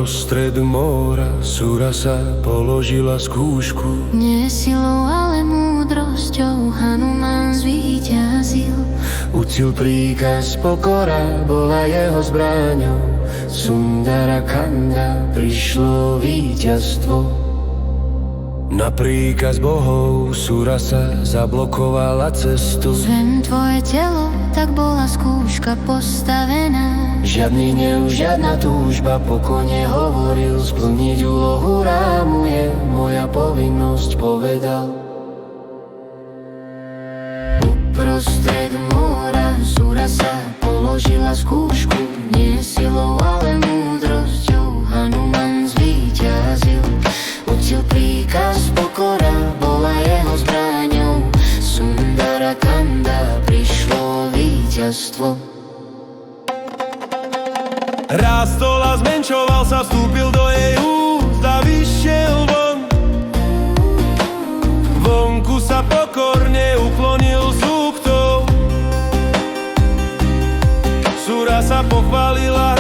Uprostred mora Surasa položila skúšku. Nie silou, ale múdrosťou Hanuman zvíťazil. Uctil príkaz, pokora bola jeho zbráňou. Sundara Kanda prišlo víťazstvo. Na príkaz bohov Surasa zablokovala cestu. Zem tvoje telo, tak bola skúška postavená. Žiadny hnev, žiadna túžba, pokojne hovoril, splniť úlohu rámu je moja povinnosť, povedal. Uprostred mora Surasa položila skúšku. Nie silou, ale múdrosťou Hanuman zvíťazil. Uctil príkaz, pokora bola jeho zbraňou. Sundara Kanda prišlo víťazstvo. Rástol a zmenšoval sa, vstúpil do jej úst a vyšiel von. Vonku sa pokorne uklonil s úctou. Surasa pochválila